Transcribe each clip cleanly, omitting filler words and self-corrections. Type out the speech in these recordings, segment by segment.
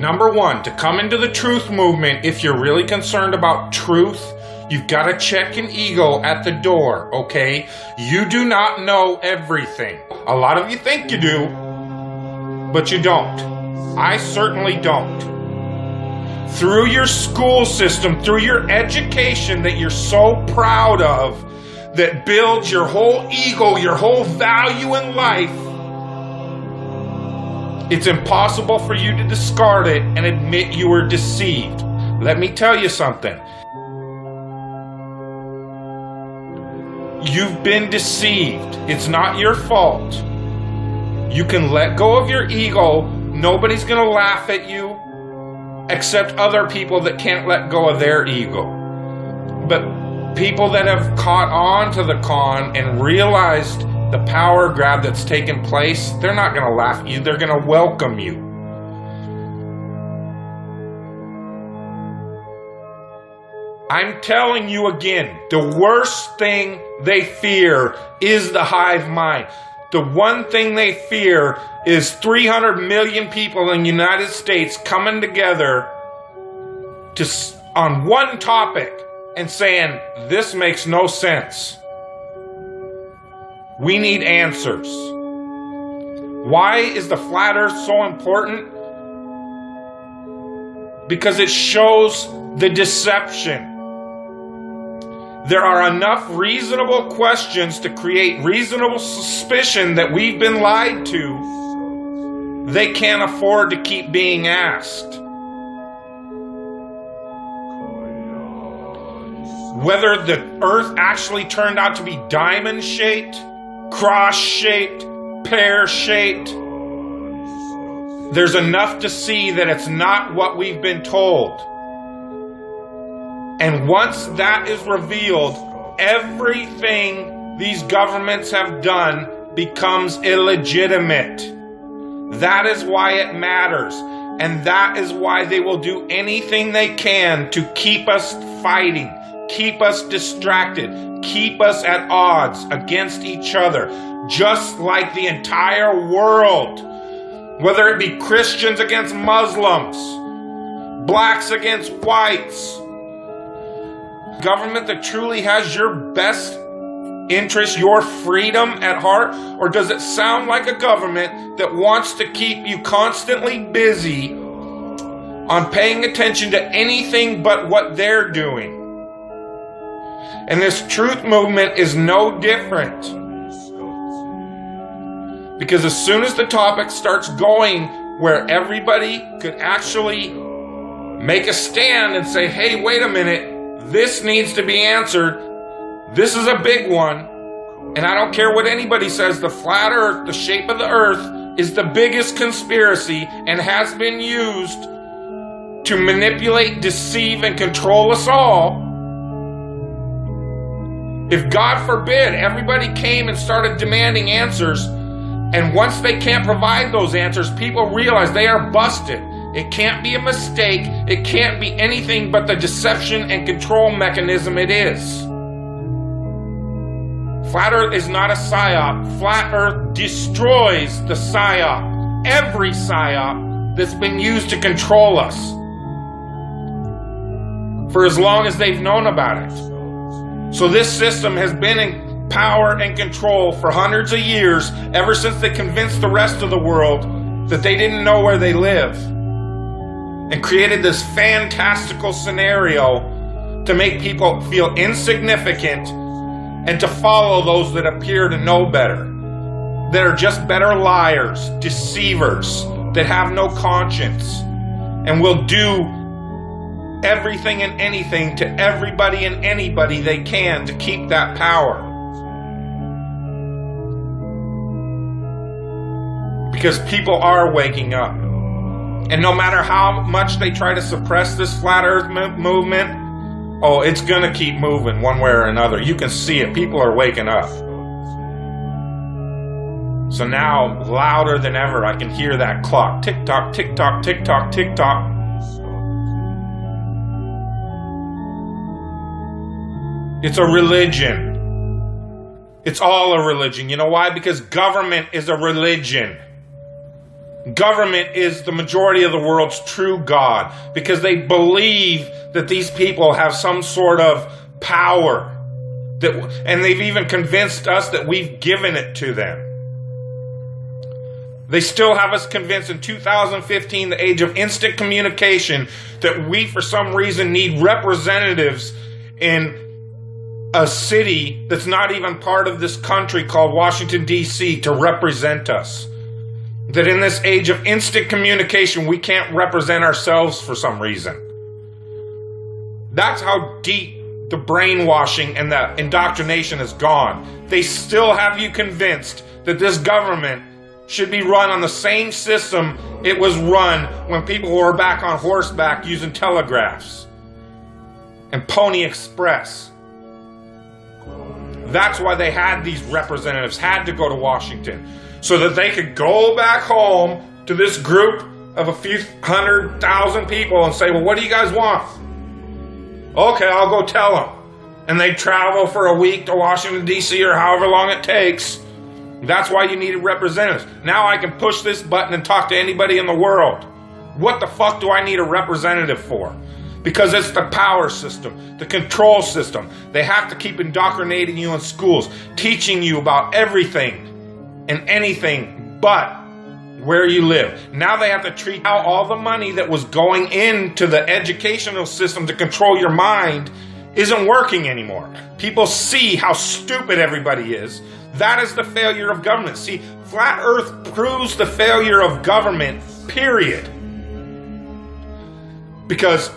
Number one, to come into the truth movement, if you're really concerned about truth, you've got to check an ego at the door, okay? You do not know everything. A lot of you think you do, but you don't. I certainly don't. Through your school system, through your education that you're so proud of, that builds your whole ego, your whole value in life, it's impossible for you to discard it and admit you were deceived. Let me tell you something. You've been deceived. It's not your fault. You can let go of your ego. Nobody's going to laugh at you except other people that can't let go of their ego. But people that have caught on to the con and realized the power grab that's taken place, they're not going to laugh at you. They're going to welcome you. I'm telling you again, the worst thing they fear is the hive mind. The one thing they fear is 300 million people in the United States coming together on one topic and saying, this makes no sense. We need answers. Why is the flat earth so important? Because it shows the deception. There are enough reasonable questions to create reasonable suspicion that we've been lied to. They can't afford to keep being asked. Whether the earth actually turned out to be diamond-shaped, cross-shaped, pear-shaped, there's enough to see that it's not what we've been told. And once that is revealed, everything these governments have done becomes illegitimate. That is why it matters. And that is why they will do anything they can to keep us fighting, keep us distracted, keep us at odds against each other, just like the entire world. Whether it be Christians against Muslims, blacks against whites, government that truly has your best interest, your freedom at heart? Or does it sound like a government that wants to keep you constantly busy on paying attention to anything but what they're doing? And this truth movement is no different. Because as soon as the topic starts going where everybody could actually make a stand and say, hey, wait a minute, this needs to be answered. This is a big one. And I don't care what anybody says, the flat earth, the shape of the earth, is the biggest conspiracy and has been used to manipulate, deceive, and control us all. If God forbid everybody came and started demanding answers, and once they can't provide those answers, people realize they are busted. It can't be a mistake. It can't be anything but the deception and control mechanism it is. Flat Earth is not a psyop. Flat Earth destroys the psyop. Every psyop that's been used to control us for as long as they've known about it. So this system has been in power and control for hundreds of years, ever since they convinced the rest of the world that they didn't know where they live, and created this fantastical scenario to make people feel insignificant and to follow those that appear to know better, that are just better liars, deceivers, that have no conscience, and will do everything and anything to everybody and anybody they can to keep that power. Because people are waking up. And no matter how much they try to suppress this flat earth movement, oh, it's going to keep moving one way or another. You can see it. People are waking up. So now, louder than ever, I can hear that clock. Tick-tock, tick-tock, tick-tock, tick-tock. It's a religion. It's all a religion. You know why? Because government is a religion. government is the majority of the world's true God, because they believe that these people have some sort of power, and they've even convinced us that we've given it to them. They still have us convinced in 2015, the age of instant communication, that we for some reason need representatives in a city that's not even part of this country called Washington, D.C. to represent us. That in this age of instant communication, we can't represent ourselves for some reason. That's how deep the brainwashing and the indoctrination has gone. They still have you convinced that this government should be run on the same system it was run when people were back on horseback using telegraphs and Pony Express. That's why they had these representatives, had to go to Washington, so that they could go back home to this group of a few 100,000 people and say, well, what do you guys want? Okay, I'll go tell them. And they travel for a week to Washington, D.C. or however long it takes. That's why you needed representatives. Now I can push this button and talk to anybody in the world. What the fuck do I need a representative for? Because it's the power system, the control system. They have to keep indoctrinating you in schools, teaching you about everything and anything but where you live. Now they have to treat out all the money that was going into the educational system to control your mind isn't working anymore. People see how stupid everybody is. That is the failure of government. See, Flat Earth proves the failure of government, period. Because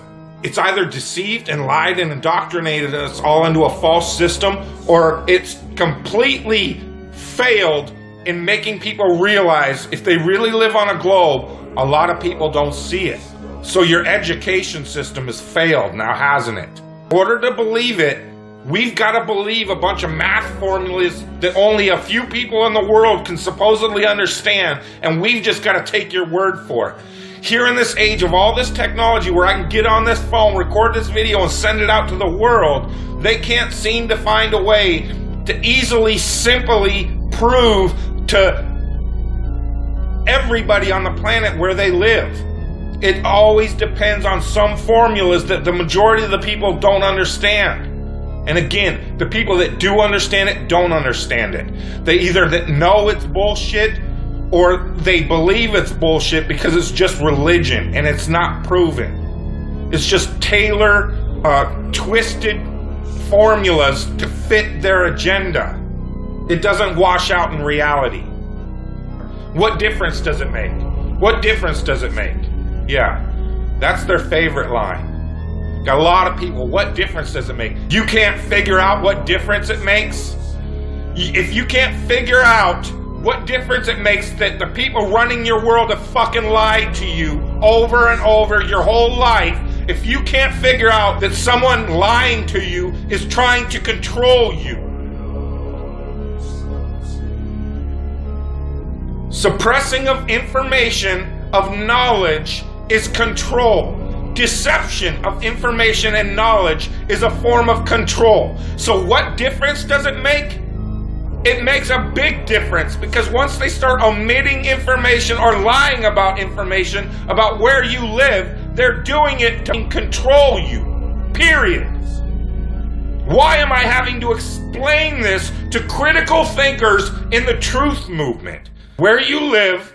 it's either deceived and lied and indoctrinated us all into a false system, or it's completely failed in making people realize if they really live on a globe, a lot of people don't see it. So your education system has failed now, hasn't it? In order to believe it, we've got to believe a bunch of math formulas that only a few people in the world can supposedly understand, and we've just got to take your word for it. Here in this age of all this technology where I can get on this phone, record this video, and send it out to the world, they can't seem to find a way to easily, simply prove to everybody on the planet where they live. It always depends on some formulas that the majority of the people don't understand. And again, the people that do understand it don't understand it. They either that know it's bullshit or they believe it's bullshit because it's just religion and it's not proven. It's just twisted formulas to fit their agenda. It doesn't wash out in reality. What difference does it make? What difference does it make? Yeah, that's their favorite line. Got a lot of people, what difference does it make? You can't figure out what difference it makes? If you can't figure out what difference it makes that the people running your world have fucking lied to you over and over your whole life, if you can't figure out that someone lying to you is trying to control you, suppressing of information, of knowledge, is control. Deception of information and knowledge is a form of control. So what difference does it make? It makes a big difference, because once they start omitting information or lying about information about where you live, they're doing it to control you. Period. Why am I having to explain this to critical thinkers in the truth movement? Where you live,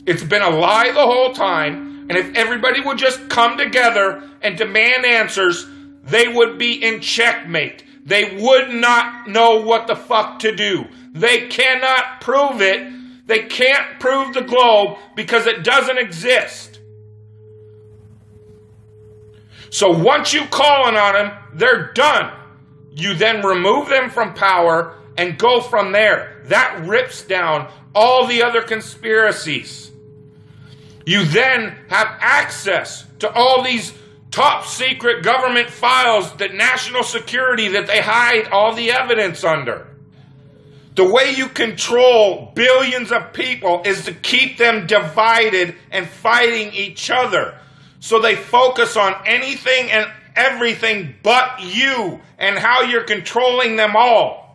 it's been a lie the whole time. And if everybody would just come together and demand answers, they would be in checkmate. They would not know what the fuck to do. They cannot prove it. They can't prove the globe because it doesn't exist. So once you call on them, they're done. You then remove them from power and go from there. That rips down all the other conspiracies. You then have access to all these top secret government files, that national security that they hide all the evidence under. The way you control billions of people is to keep them divided and fighting each other. So they focus on anything and everything but you and how you're controlling them all.